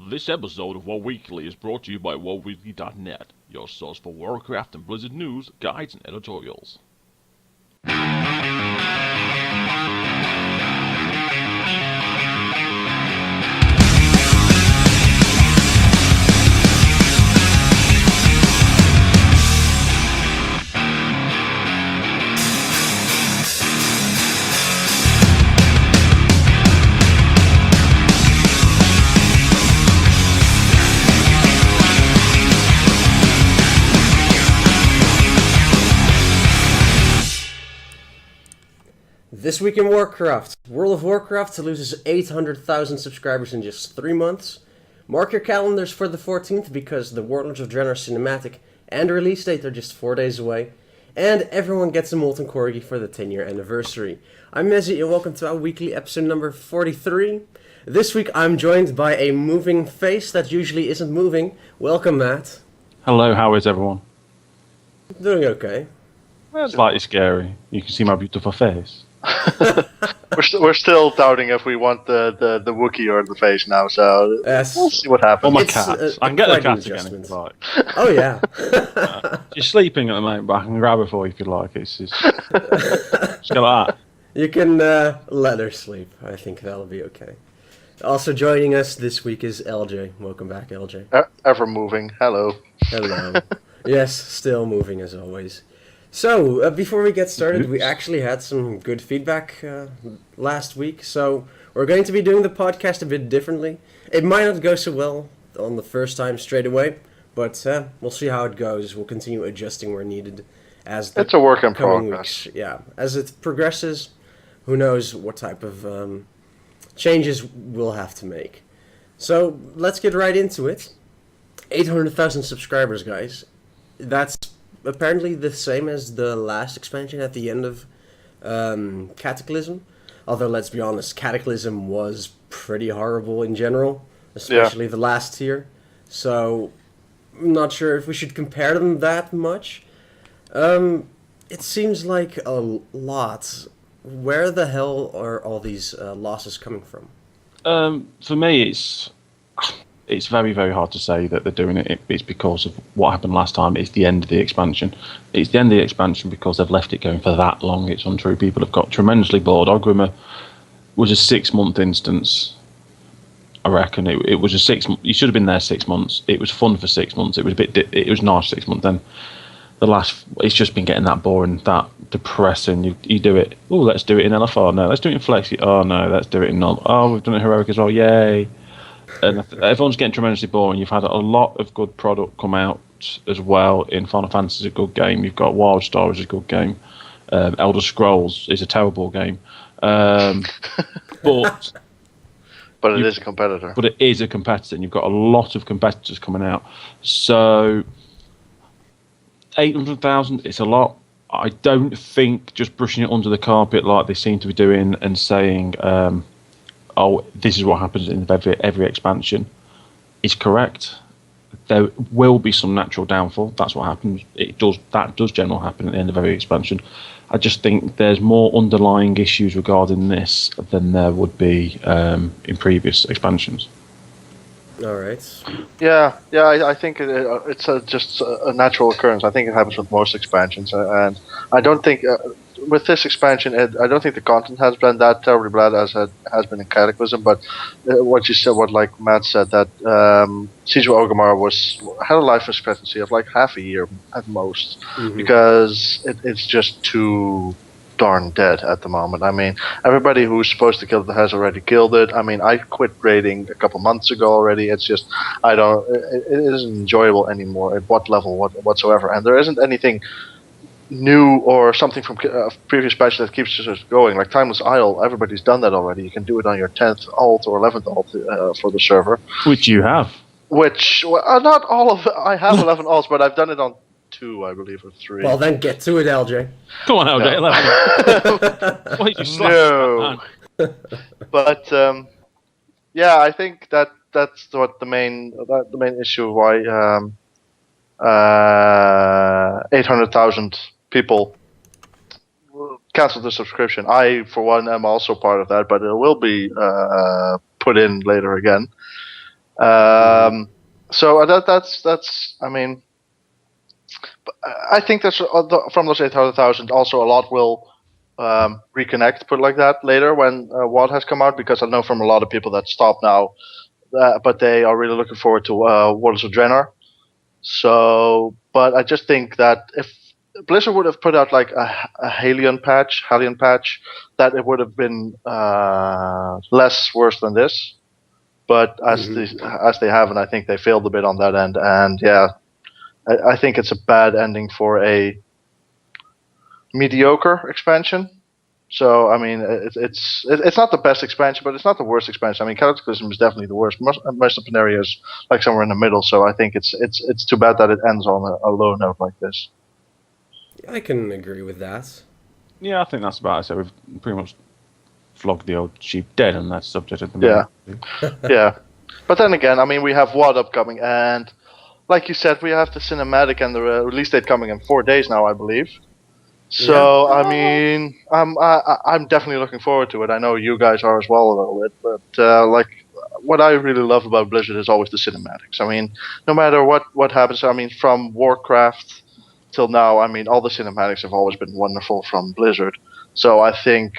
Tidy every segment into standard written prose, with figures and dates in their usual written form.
This episode of WoW Weekly is brought to you by WoWweekly.net, your source for Warcraft and Blizzard news, guides, and editorials. This week in Warcraft, World of Warcraft loses 800,000 subscribers in just 3 months. Mark your calendars for the 14th because the Warlords of Draenor cinematic and release date are just 4 days away. And everyone gets a Molten Corgi for the 10-year anniversary. I'm Mezzy and welcome to our weekly episode number 43. This week I'm joined by a moving face that usually isn't moving. Welcome, Matt. Hello, how is everyone? Doing okay. Slightly scary. You can see my beautiful face. We're still doubting if we want the Wookiee or the face now, so we'll see what happens. Or my It's, cat. I can get the quite an cat again if adjustment. you like. Oh yeah. She's sleeping at the moment, but I can grab her for you if you like. It's just go like that. You can let her sleep. I think that'll be okay. Also joining us this week is LJ. Welcome back, LJ. Ever moving. Hello. Hello. Yes, still moving as always. So, before we get started, we actually had some good feedback last week, so we're going to be doing the podcast a bit differently. It might not go so well on the first time straight away, but we'll see how it goes. We'll continue adjusting where needed as the It's a work in coming progress. weeks. Yeah, as it progresses, who knows what type of changes we'll have to make. So, let's get right into it. 800,000 subscribers, guys. That's apparently the same as the last expansion at the end of Cataclysm. Although, let's be honest, Cataclysm was pretty horrible in general, especially the last tier. So, I'm not sure if we should compare them that much. It seems like a lot. Where the hell are all these losses coming from? For me, it's very, very hard to say that they're doing it. It's because of what happened last time. It's the end of the expansion. It's the end of the expansion because they've left it going for that long. It's untrue. People have got tremendously bored. Ogrimmar was a 6-month instance. I reckon it was a 6. You should have been there 6 months. It was fun for 6 months. It was a bit. It was nice 6 months. Then it's just been getting that boring, that depressing. You do it. Oh, let's do it in LFR. No, let's do it in Flexi. Oh no, let's do it in Null. Oh, we've done it heroic as well. Yay! And everyone's getting tremendously boring. You've had a lot of good product come out as well. In Final Fantasy is a good game. You've got Wildstar is a good game. Elder Scrolls is a terrible game. But But it is a competitor. But it is a competitor, and you've got a lot of competitors coming out. So 800,000, it's a lot. I don't think just brushing it under the carpet like they seem to be doing and saying, oh, this is what happens in every expansion, is correct. There will be some natural downfall. That's what happens. That does generally happen at the end of every expansion. I just think there's more underlying issues regarding this than there would be in previous expansions. All right. Yeah. I think it's just a natural occurrence. I think it happens with most expansions, and I don't think with this expansion, I don't think the content has been that terribly bad as it has been in Cataclysm. But what you said, like Matt said, that Siege of Orgrimmar had a life expectancy of like half a year at most, because it's just too darn dead at the moment. I mean, everybody who's supposed to kill it has already killed it. I mean, I quit raiding a couple months ago already. It's just it isn't enjoyable anymore at what level whatsoever, and there isn't anything new or something from previous patch that keeps us going. Like Timeless Isle, everybody's done that already. You can do it on your 10th alt or 11th alt for the server. Which you have. Not all of it. I have 11 alts, but I've done it on 2, I believe, or 3. Well, then get to it, LJ. Come on, LJ. No. Why did you slash that man? But yeah, I think that's what the main issue why 800,000 people canceled the subscription. I, for one, am also part of that, but it will be put in later again. So that's. I mean, I think that's from those 800,000. Also, a lot will reconnect, put it like that, later when WoD has come out, because I know from a lot of people that stop now, but they are really looking forward to Waters of Draenor. So, but I just think that if Blizzard would have put out like a Halion patch, that it would have been less worse than this. But as they haven't, I think they failed a bit on that end. And yeah, I think it's a bad ending for a mediocre expansion. So I mean, it's not the best expansion, but it's not the worst expansion. I mean, Cataclysm is definitely the worst. Most of Pandaria is like somewhere in the middle. So I think it's too bad that it ends on a low note like this. I can agree with that. Yeah, I think that's about it. So we've pretty much flogged the old sheep dead on that subject at the moment. Yeah, yeah. But then again, I mean, we have WoD upcoming, and like you said, we have the cinematic and the release date coming in 4 days now, I believe. So I mean, I'm definitely looking forward to it. I know you guys are as well a little bit, but like what I really love about Blizzard is always the cinematics. I mean, no matter what happens, I mean, from Warcraft till now, I mean, all the cinematics have always been wonderful from Blizzard. So I think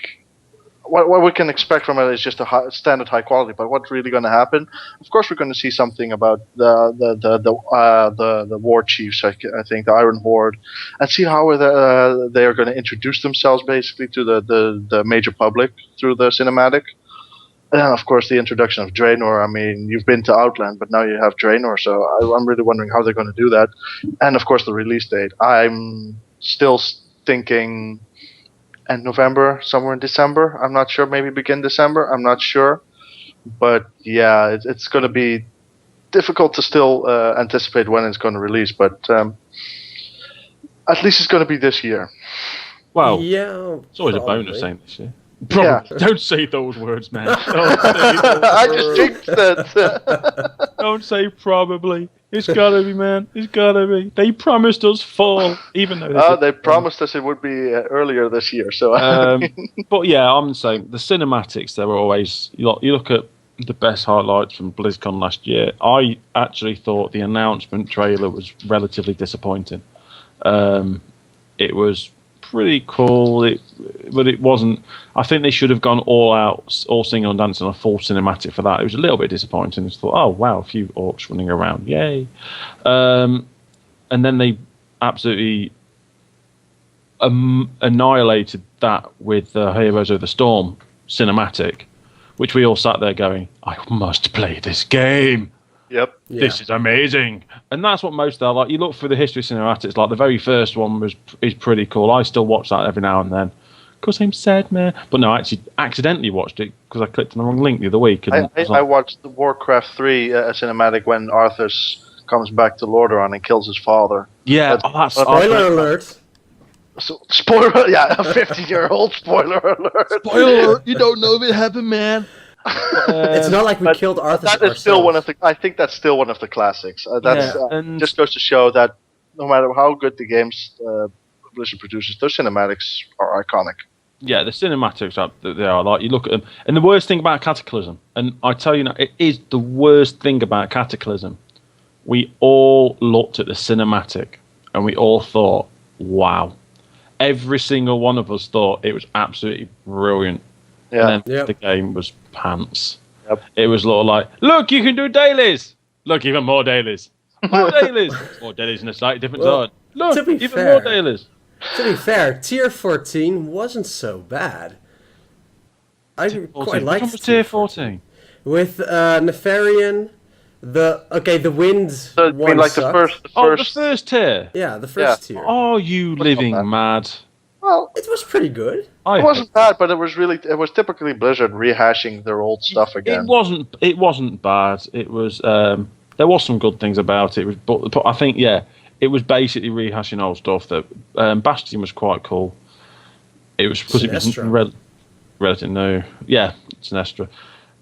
what we can expect from it is just a standard high quality. But what's really going to happen? Of course, we're going to see something about the war chiefs. I think the Iron Horde, and see how they are going to introduce themselves basically to the major public through the cinematic. And then, of course, the introduction of Draenor. I mean, you've been to Outland, but now you have Draenor. So I'm really wondering how they're going to do that. And of course, the release date. I'm still thinking end November, somewhere in December. I'm not sure. Maybe begin December. I'm not sure. But yeah, it's going to be difficult to still anticipate when it's going to release. But at least it's going to be this year. Well, yeah, it's always probably a bonus saying this year. Yeah. Don't say those words, man. I just jinxed it. Don't say probably. It's gotta be, man. It's gotta be. They promised us fall, even though they promised us it would be earlier this year. So, but yeah, I'm saying the cinematics. They were always. You look at the best highlights from BlizzCon last year. I actually thought the announcement trailer was relatively disappointing. It was pretty cool, but it wasn't. I think they should have gone all out, all singing and dancing on a full cinematic for that. It was a little bit disappointing. I just thought, oh wow, a few orcs running around, yay! And then they absolutely annihilated that with the Heroes of the Storm cinematic, which we all sat there going, I must play this game. Yep. Yeah. This is amazing, and that's what most are like. You look through the history of cinematics, like the very first one is pretty cool. I still watch that every now and then because I'm sad, man. But no, I actually accidentally watched it because I clicked on the wrong link the other week. And I watched the Warcraft 3 cinematic when Arthas comes back to Lordaeron and kills his father. Yeah, That's Spoiler alert. So, spoiler, yeah, a 50-year-old spoiler alert. Spoiler! You don't know if it happened, man. It's not like we killed Arthas That is still one of the. I think that's still one of the classics. And just goes to show that no matter how good the games Blizzard produces, those cinematics are iconic. Yeah, the cinematics they are like you look at them, and the worst thing about Cataclysm, and I tell you now, it is the worst thing about Cataclysm. We all looked at the cinematic, and we all thought, "Wow." Every single one of us thought it was absolutely brilliant. Yeah. And then the game was pants. Yep. It was like, look, you can do dailies. Look, even more dailies. More dailies. More dailies in a slightly different zone. Look, to be even fair- more dailies. To be fair, Tier 14 wasn't so bad. I quite liked Which one was tier 14. With Nefarian, the wind So, I one mean, like sucked. The first tier. Yeah, the first tier. Oh, you living that? mad. Well, It was pretty good. it wasn't bad, but it was typically Blizzard rehashing their old stuff again. It wasn't bad. It was there was some good things about it. But I think it was basically rehashing old stuff. That Bastion was quite cool. It was because it was Sinestra. relatively new. Yeah, Sinestra.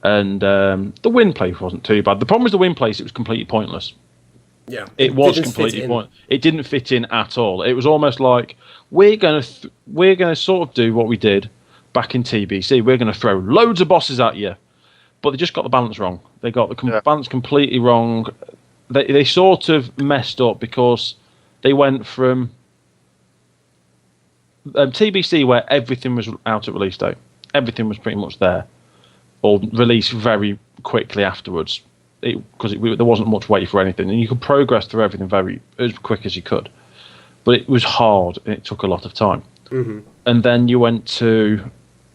And the wind place wasn't too bad. The problem was the wind place. It was completely pointless. Yeah, It was didn't fit completely in. pointless. It didn't fit in at all. It was almost like we're gonna sort of do what we did back in TBC. We're gonna throw loads of bosses at you, but they just got the balance wrong. They got the Yeah. balance completely wrong. They sort of messed up because they went from TBC, where everything was out at release date, everything was pretty much there, or released very quickly afterwards, because there wasn't much wait for anything, and you could progress through everything very as quick as you could. But it was hard, and it took a lot of time. Mm-hmm. And then you went to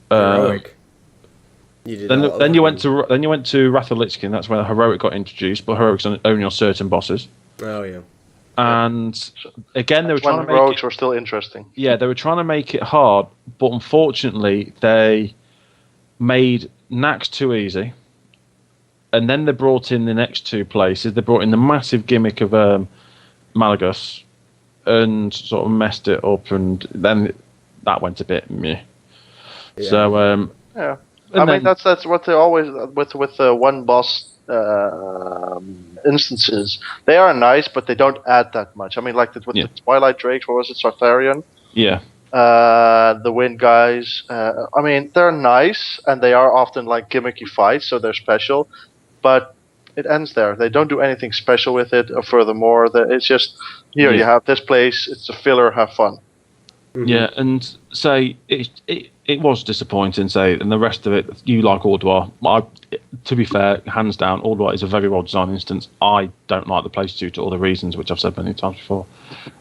Heroic. You did all then you over went to Wrath of Lich King. That's where Heroic got introduced, but Heroic's only on certain bosses. Oh yeah. And again, they were trying When to make rogues it, were still interesting. yeah, they were trying to make it hard, but unfortunately, they made Nax too easy. And then they brought in the next two places. They brought in the massive gimmick of Malagus, and sort of messed it up, and then that went a bit meh. Yeah. So Yeah. and I then- mean, that's what they always with one boss instances. They are nice, but they don't add that much. I mean, like with Yeah. the Twilight Drakes, what was it, Sartharion? yeah, The Wind guys. I mean, they're nice, and they are often like gimmicky fights, so they're special. But it ends there. They don't do anything special with it. Furthermore, it's just here Yeah. you have this place. It's a filler. Have fun. Mhm. yeah, and say it was disappointing. Say, and the rest of it, you like Ordoir. To be fair, hands down, Ordoir is a very well designed instance. I don't like the place due to other reasons, which I've said many times before,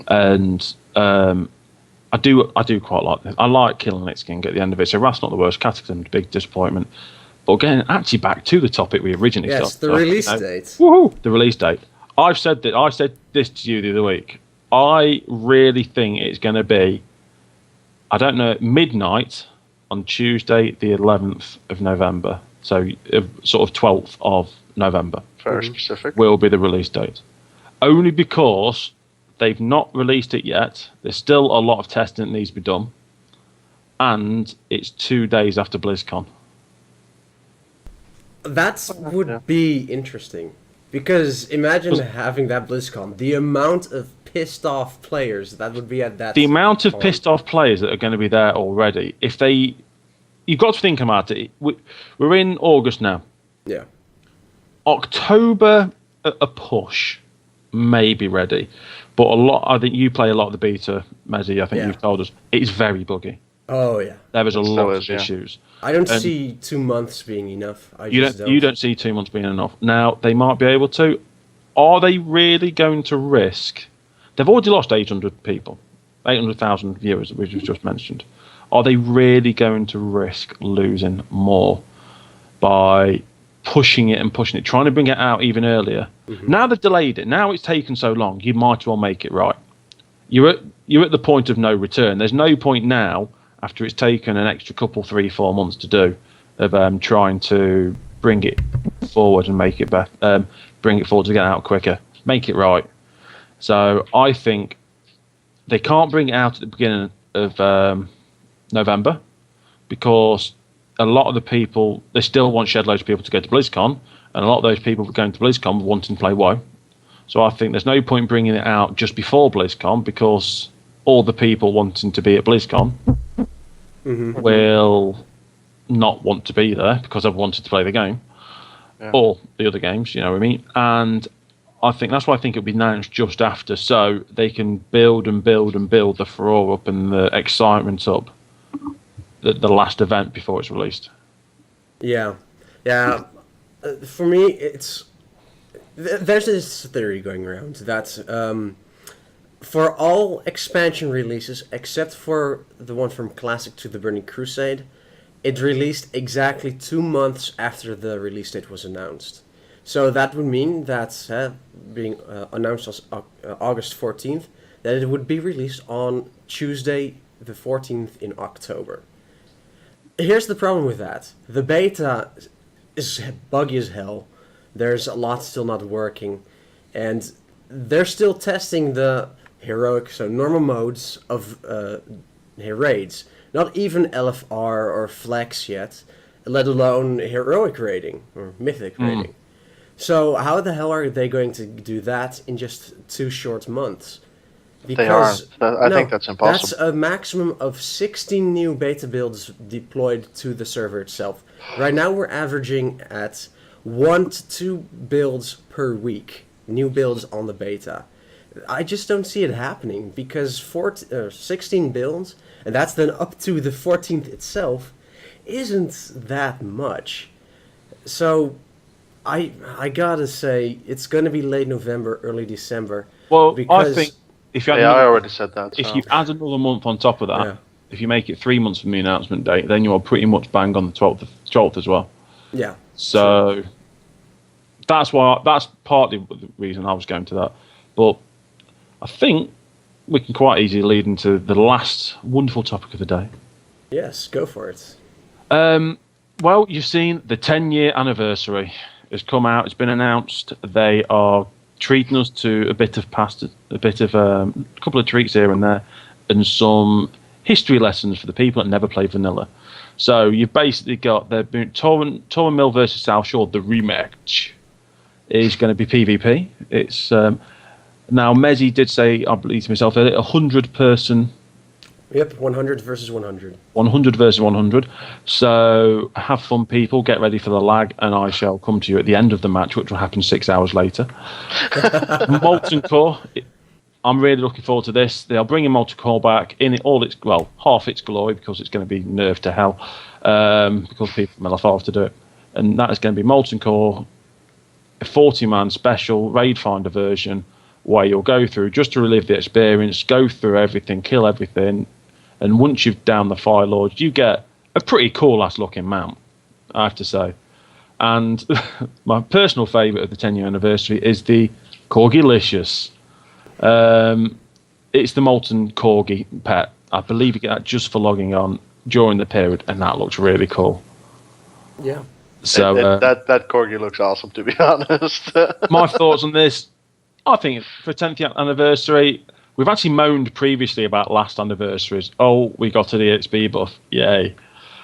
and I do quite like it. I like killing Lich King at the end of it. So Wrath's not the worst. Cataclysm, big disappointment. But again, actually back to the topic we originally Yes, started. the off, release you know. date. Woohoo! The release date. I said this to you the other week. I really think it's going to be, I don't know, midnight on Tuesday, the 11th of November. So sort of 12th of November Very specific. will be the release date. Only because they've not released it yet. There's still a lot of testing that needs to be done. And it's 2 days after BlizzCon. That would be interesting. Because imagine having that BlizzCon. The amount of pissed off players that would be at that. The amount of con. pissed off players that are going to be there already, you've got to think about it. We're in August now. Yeah. October, a push, may be ready, but I think you play a lot of the beta, Mezzy. I think Yeah. you've told us it's very buggy. Oh yeah. There is a It lot still of is, yeah. issues. I don't And- see 2 months being enough. You don't see 2 months being enough. Now they might be able to. Are they really going to risk? They've already lost 800 people, 800,000 viewers, which we've just mentioned. Are they really going to risk losing more by pushing it, trying to bring it out even earlier? Mm-hmm. Now they've delayed it. Now it's taken so long. You might as well make it right. You're at the point of no return. There's no point now, after it's taken an extra couple, 3-4 months to do, of trying to bring it forward and make it better, bring it forward to get out quicker, make it right. So I think they can't bring it out at the beginning of November, because a lot of the people, they still want shed loads of people to go to BlizzCon, and a lot of those people going to BlizzCon wanting to play WoW. So I think there's no point bringing it out just before BlizzCon, because all the people wanting to be at BlizzCon Mm-hmm. will not want to be there because they've wanted to play the game, Yeah. or the other games, you know what I mean? And I think that's why I think it'll be announced just after, so they can build and build and build the furore up and the excitement up, the last event before it's released. Yeah. Yeah. For me, it's. There's this theory going around that for all expansion releases, except for the one from Classic to the Burning Crusade, it released exactly 2 months after the release date was announced. So that would mean that, being announced as August 14th, that it would be released on Tuesday the 14th in October. Here's the problem with that. The beta is buggy as hell. There's a lot still not working. And they're still testing the heroic, so normal modes of raids. Not even LFR or Flex yet, let alone heroic raiding or mythic raiding. So how the hell are they going to do that in just 2 short months? They aren't. I think that's impossible. That's a maximum of 16 new beta builds deployed to the server itself. Right now we're averaging at 1 to 2 builds per week. New builds on the beta. I just don't see it happening because 16 builds, and that's then up to the 14th itself, isn't that much. So I gotta say, it's gonna be late November, early December. Well, because, I think if you I already said that. if So. you add another month on top of that, Yeah. if you make it 3 months from the announcement date, then you are pretty much bang on the 12th as well. yeah. So that's partly the reason I was going to that. But I think we can quite easily lead into the last wonderful topic of the day. Yes, go for it. Well, you've seen the 10-year anniversary has come out. It's been announced. They are treating us to a bit of pasta, a couple of treats here and there, and some history lessons for the people that never played vanilla. So you've basically got Torrent Mill versus South Shore. The rematch is going to be PvP. It's now Mezzy did say, I believe to myself, a 100-person. Yep, 100 versus 100. 100 versus 100. So have fun, people. Get ready for the lag, and I shall come to you at the end of the match, which will happen 6 hours later. Molten Core. I'm really looking forward to this. They are bringing Molten Core back in half its glory, because it's going to be nerfed to hell, because people will have to do it. And that is going to be Molten Core, a 40-man special raid finder version, where you'll go through just to relive the experience, go through everything, kill everything, and once you've downed the Fire Lords, you get a pretty cool-ass looking mount, I have to say. And my personal favourite of the 10-year anniversary is the Corgilicious. It's the Molten Corgi pet. I believe you get that just for logging on during the period, and that looks really cool. Yeah. So that Corgi looks awesome, to be honest. my thoughts on this, I think for 10th anniversary, we've actually moaned previously about last anniversaries. Oh, we got an EXP buff, yay.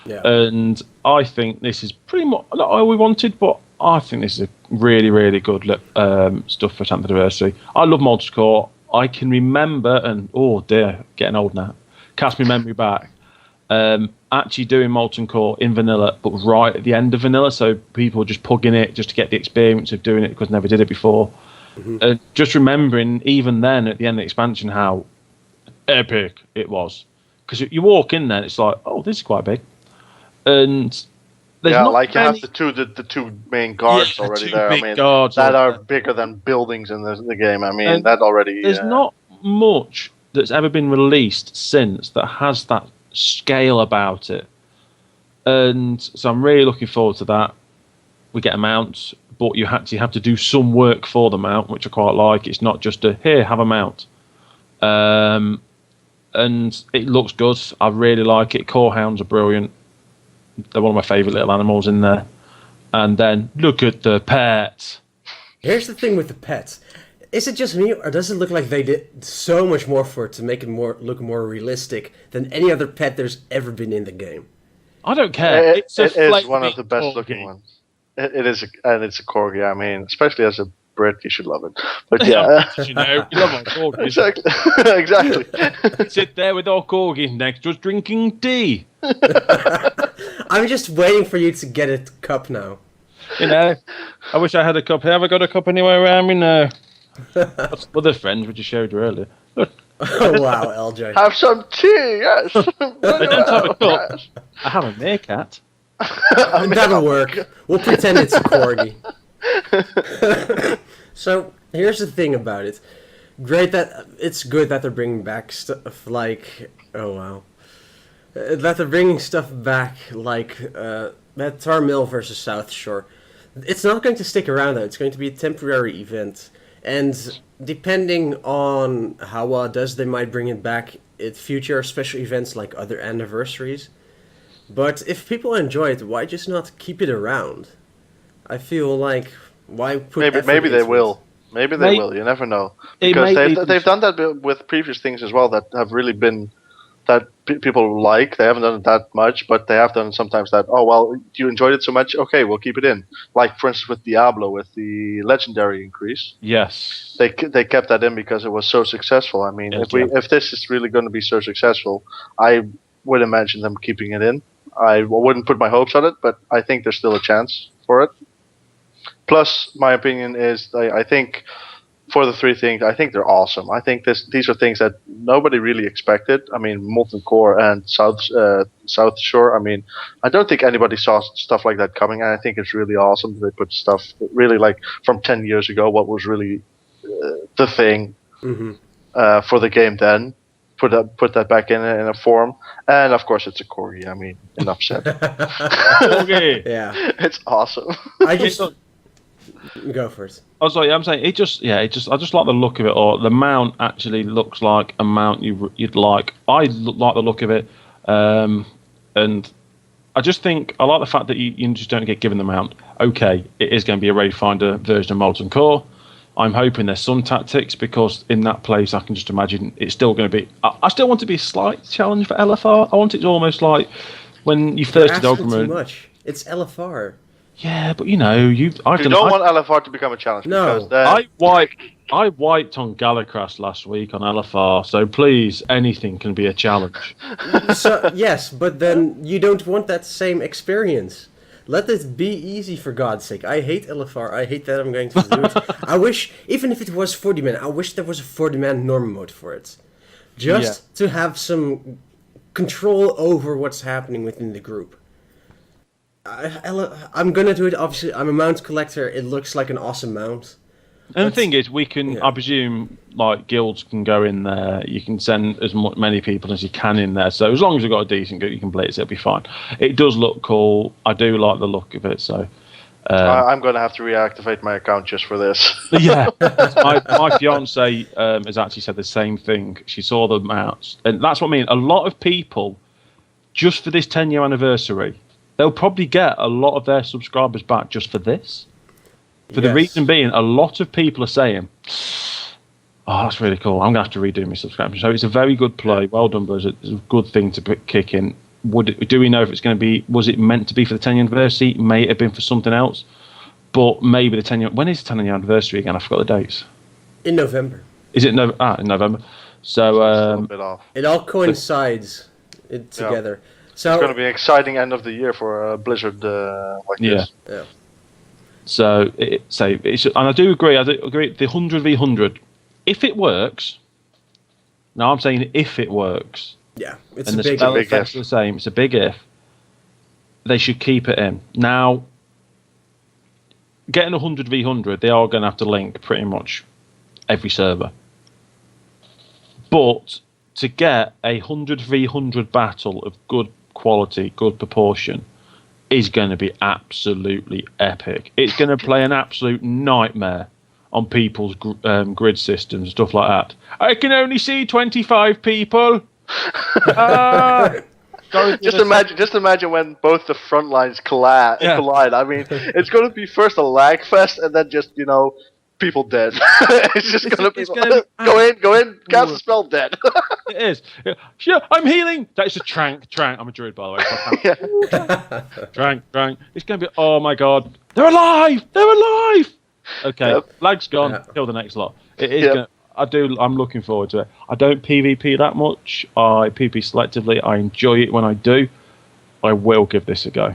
Yeah. And I think this is pretty much not all we wanted, but I think this is a really, really good stuff for 10th anniversary. I love Molten Core. I can remember, and oh dear, getting old now, cast my memory back, actually doing Molten Core in vanilla, but right at the end of vanilla, so people were just pugging it just to get the experience of doing it because never did it before. Mm-hmm. Just remembering, even then, at the end of the expansion, how epic it was. Because you walk in there, and it's like, oh, this is quite big. And there's not like you many... have the two main guards already there. I mean, guards that are bigger than buildings in the game. I mean, that already. There's not much that's ever been released since that has that scale about it. And so I'm really looking forward to that. We get a mount, but you actually have to do some work for the mount, which I quite like. It's not just here, have a mount. And it looks good. I really like it. Core hounds are brilliant. They're one of my favourite little animals in there. And then look at the pet. Here's the thing with the pets. Is it just me, or does it look like they did so much more for it to make it look more realistic than any other pet there's ever been in the game? I don't care. It is one of the best looking ones. It is, and it's a corgi. I mean, especially as a Brit, you should love it. But yeah, you know, you love our corgis. Exactly, exactly. Sit there with our corgi next to us drinking tea. I'm just waiting for you to get a cup now. You know, I wish I had a cup. Have I got a cup anywhere around me? No. Other friends, which I showed you earlier. Look. Oh wow, LJ. Have some tea, yes. I don't have a cup. Yes. I have a meerkat. That'll work. We'll pretend it's a corgi. So here's the thing about it. It's good that they're bringing back stuff like that they're bringing stuff back like that Tar Mill versus South Shore. It's not going to stick around though. It's going to be a temporary event, and depending on how well it does, they might bring it back at future special events like other anniversaries. But if people enjoy it, why just not keep it around? I feel like why put maybe they will. Maybe they will. You never know, because they've done that with previous things as well that have really been that people like. They haven't done it that much, but they have done sometimes that. Oh well, you enjoyed it so much. Okay, we'll keep it in. Like for instance with Diablo, with the legendary increase, Yes. they kept that in because it was so successful. I mean, Yes, if this is really going to be so successful, I would imagine them keeping it in. I wouldn't put my hopes on it, but I think there's still a chance for it. Plus, my opinion is I think for the three things, I think they're awesome. I think these are things that nobody really expected. I mean, Molten Core and South Shore. I mean, I don't think anybody saw stuff like that coming, and I think it's really awesome. They put stuff really like from 10 years ago, what was really the thing for the game then. Put that back in a form, and of course it's a corgi. I mean, enough said. Okay. Yeah. It's awesome. I just go first. Oh, sorry, I'm saying I just like the look of it, or the mount actually looks like a mount you'd like. I like the look of it, and I just think I like the fact that you just don't get given the mount. Okay, it is going to be a Raidfinder version of Molten Core. I'm hoping there's some tactics, because in that place I can just imagine it's still going to be. I still want it to be a slight challenge for LFR. I want it to almost like when you first did Asking too Ogre. much. It's LFR. Yeah, but you know, You don't want LFR to become a challenge. No. Because then, I wiped on Galacrast last week on LFR, so please, anything can be a challenge. So yes, but then you don't want that same experience. Let it be easy, for God's sake. I hate LFR. I hate that I'm going to do it. I wish, even if it was 40-man, I wish there was a 40-man norm mode for it. Just to have some control over what's happening within the group. I'm going to do it, obviously. I'm a mount collector. It looks like an awesome mount. And the thing is, we can, I presume, like, guilds can go in there. You can send as many people as you can in there. So as long as you've got a decent guild, you can blitz, it'll be fine. It does look cool. I do like the look of it, so... I'm going to have to reactivate my account just for this. Yeah. my fiance has actually said the same thing. She saw the mounts. And that's what I mean. A lot of people, just for this 10-year anniversary, they'll probably get a lot of their subscribers back just for this. For the reason being, a lot of people are saying, oh, that's really cool. I'm going to have to redo my subscription. So it's a very good play. Well done, Buzz. It's a good thing to kick in. Do we know if it's going to be, was it meant to be for the 10th anniversary? May it have been for something else? But maybe the 10th, when is the 10th anniversary again? I forgot the dates. In November. Is it in November? So, a little bit off. It all coincides together. So it's going to be an exciting end of the year for a Blizzard like this. Yeah. So, and I do agree. The 100v100, if it works. Now I'm saying if it works. Yeah, it's and a the big spell if. effects are the same. It's a big if. They should keep it in. Now, getting 100v100, they are going to have to link pretty much every server. But to get a 100v100 battle of good quality, good proportion, is going to be absolutely epic. It's going to play an absolute nightmare on people's grid systems and stuff like that. I can only see 25 people. Just imagine when both the front lines collide. I mean, it's going to be first a lag fest and then just, people dead. It's just going to be go in, cast the spell, dead. It is. Yeah, I'm healing. That's a trank. I'm a druid, by the way. Trank. It's going to be, oh my god. They're alive. Okay, lag's gone. Yeah. Kill the next lot. It is going to, I'm looking forward to it. I don't PvP that much. I PvP selectively. I enjoy it when I do. I will give this a go.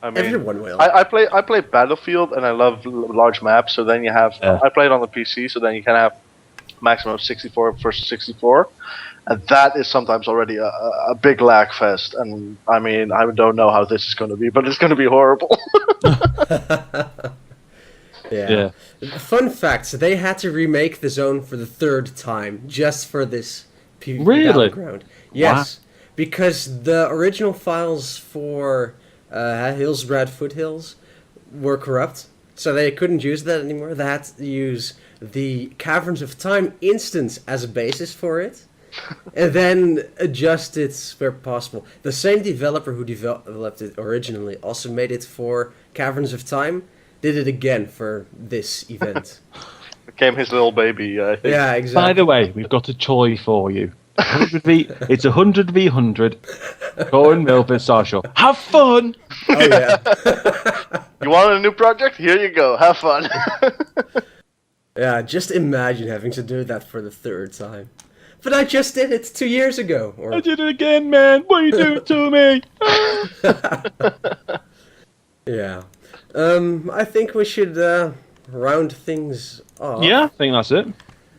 I mean, everyone will. I play Battlefield and I love large maps. So then you have I play it on the PC. So then you can have maximum of 64 versus 64, and that is sometimes already a big lag fest. And I mean, I don't know how this is going to be, but it's going to be horrible. Yeah. Fun fact: they had to remake the zone for the third time just for this PvP battleground. Yes, because the original files for Hillsbrad Foothills were corrupt, so they couldn't use that anymore. They had to use the Caverns of Time instance as a basis for it, and then adjust it where possible. The same developer who developed it originally also made it for Caverns of Time. Did it again for this event. Became his little baby, I think. Yeah, exactly. By the way, we've got a toy for you. It's 100v100. Corin Milford Sarshaw. Have fun. Oh yeah. You want a new project? Here you go. Have fun. Yeah, just imagine having to do that for the third time. But I just did it 2 years ago. Or... I did it again, man. What are you doing to me? Yeah. I think we should round things off. Yeah, I think that's it.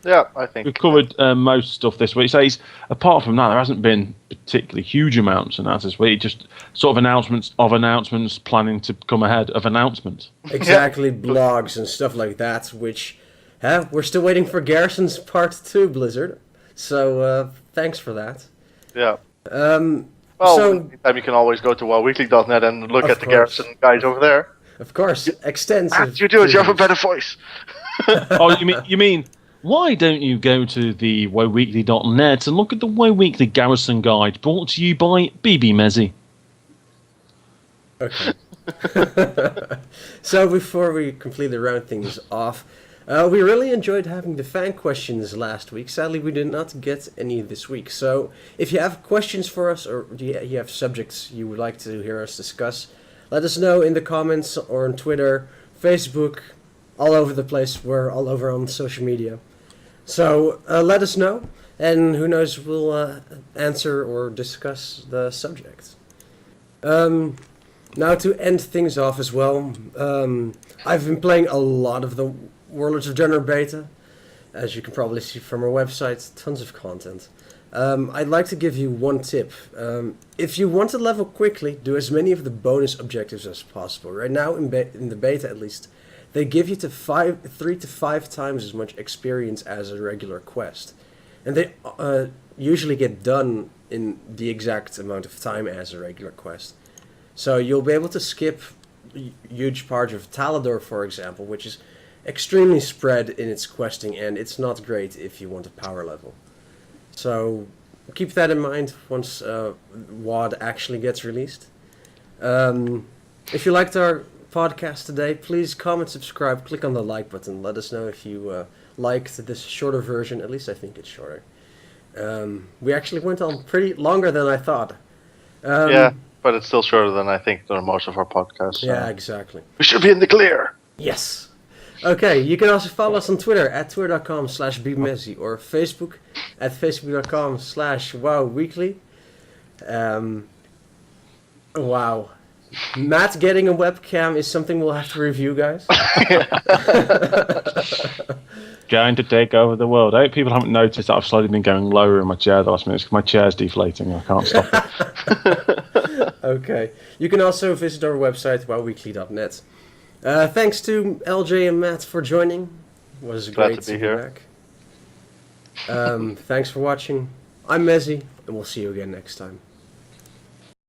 Yeah, I think We've covered most stuff this week. So apart from that, there hasn't been particularly huge amounts announced this week. Just sort of announcements planning to come ahead of announcements. Exactly, blogs and stuff like that, which we're still waiting for Garrison's Part 2, Blizzard. So thanks for that. Yeah. Well, in the meantime, you can always go to wowweekly.net and look at the Garrison guys over there. Of course, extensive. You do it. You have a better voice. Oh, you mean? Why don't you go to the WoWweekly.net and look at the WoW Weekly Garrison Guide, brought to you by BB Mezzi? Okay. So before we completely round things off, we really enjoyed having the fan questions last week. Sadly, we did not get any this week. So if you have questions for us, or you have subjects you would like to hear us discuss, let us know in the comments or on Twitter, Facebook, all over the place. We're all over on social media. So let us know, and who knows, we'll answer or discuss the subject. Now to end things off as well, I've been playing a lot of the Warlords of Draenor beta. As you can probably see from our website, tons of content. I'd like to give you one tip. If you want to level quickly, do as many of the bonus objectives as possible. Right now, in the beta at least, they give you 3 to 5 times as much experience as a regular quest. And they usually get done in the exact amount of time as a regular quest. So you'll be able to skip huge parts of Talador, for example, which is extremely spread in its questing, and it's not great if you want a power level. So keep that in mind once WoD actually gets released. If you liked our podcast today, please comment, subscribe, click on the like button. Let us know if you liked this shorter version. At least I think it's shorter. We actually went on pretty longer than I thought. Yeah, but it's still shorter than I think than most of our podcasts. So. Yeah, exactly. We should be in the clear. Yes. Okay, you can also follow us on Twitter at twitter.com/bbmessy or Facebook at facebook.com/wowweekly. Wow. Matt getting a webcam is something we'll have to review, guys. Going to take over the world. I hope people haven't noticed that I've slowly been going lower in my chair the last minute because my chair's deflating. I can't stop it. Okay. You can also visit our website, wowweekly.net. Thanks to LJ and Matt for joining. It was great to be here. Back. Thanks for watching. I'm Mezzy, and we'll see you again next time.